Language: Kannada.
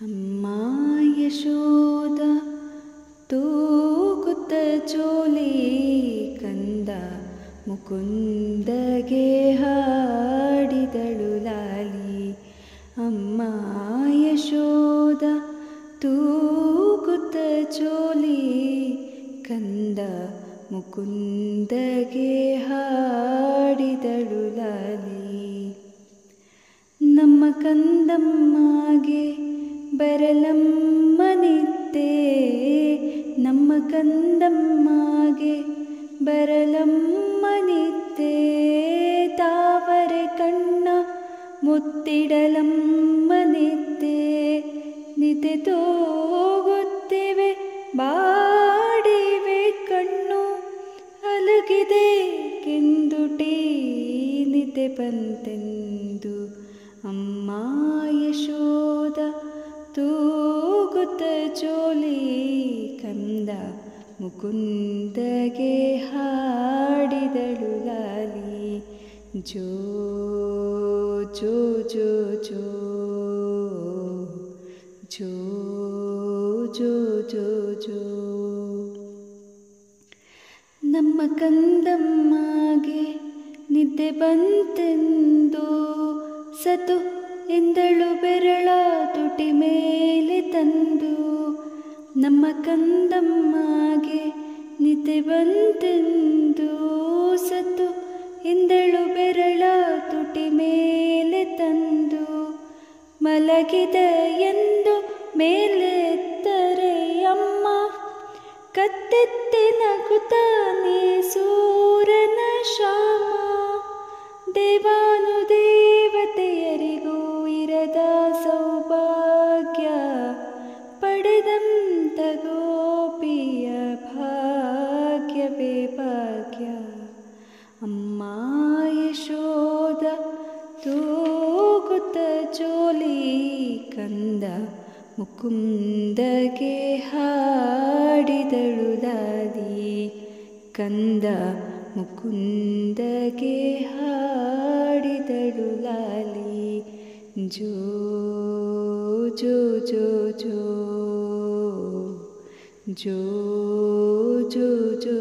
ಅಮ್ಮ ಯಶೋದ ತೂಗುತ್ತ ಚೋಲಿ ಕಂದ ಮುಕುಂದಗೆ ಹಾಡಿದಳು ಲಾಲಿ. ಅಮ್ಮ ಯಶೋದ ತೂಗುತ್ತ ಚೋಲಿ ಕಂದ ಮುಕುಂದಗೆ ಹಾಡಿದಳು ಲಾಲಿ. ನಮ್ಮ ಕಂದಮ್ಮಗೆ ಬರಲಮ್ಮನಿದ್ದೆ, ನಮ್ಮ ಕಂದಮ್ಮಗೆ ಬರಲಮ್ಮನಿದ್ದೆ, ತಾವರೆ ಕಣ್ಣ ಮುತ್ತಿಡಲಮ್ಮನಿದ್ದೆ, ನಿದ್ದೆ ತೋಗುತ್ತಿವೆ ಬಾಡಿವೆ ಕಣ್ಣು, ಅಲಗಿದೆ ಕೆಂದುಟಿ ನಿದ್ದೆ ಬಂತೆಂದು. ಅಮ್ಮ ಯಶೋದ ತೂಗುತ್ತ ಚೋಲಿ ಕಂದ ಮುಕುಂದಗೆ ಹಾಡಿದಳು ಲಾಲಿ. ಜೋ ಜೋ ಜೋ ಜೋ ಜೋ ಜೋ ಜೋ ಜೋ. ನಮ್ಮ ಕಂದಮ್ಮಗೆ ನಿದ್ದೆ ಬಂತೆಂದು ಸತು ಎಂದಳು ಬೆರಳ ತುಟಿ ಮೇಲೆ ತಂದು. ನಮ್ಮ ಕಂದಮ್ಮಗೆ ನಿದ್ದೆ ಬಂತೆಂದು ಸತು ಎಂದಳು ಬೆರಳ ತುಟಿ ಮೇಲೆ ತಂದು. ಮಲಗಿದ ಎಂದು ಮೇಲೆತ್ತರೆ ಅಮ್ಮ ಕತ್ತೆತ್ತಿ ನಗುತ್ತಾನೆ ಸೂರನ ಶ್ಯಾಮ. ದೇವಾನುದೇವತೆಯರಿಗೂ ಇರದ ಸೌಭಾಗ್ಯ ಪಡೆದಂತ ಗೋಪಿಯ ಭಾಗ್ಯವೇ ಭಾಗ್ಯ. ಅಮ್ಮ ಯಶೋದ ತೂಗುತ್ತ ಚೋಲಿ ಕಂದ ಮುಕುಂದಗೆ ಹಾಡಿದಳು ಲಾಲಿ. ಕಂದ ಮುಕುಂದಗೆ ಹಾಡಿದಳು ಲಾಲಿ. ಜೋ ಜೋ ಜೋ ಜೋ ಜೋ ಜೋ ಜೋ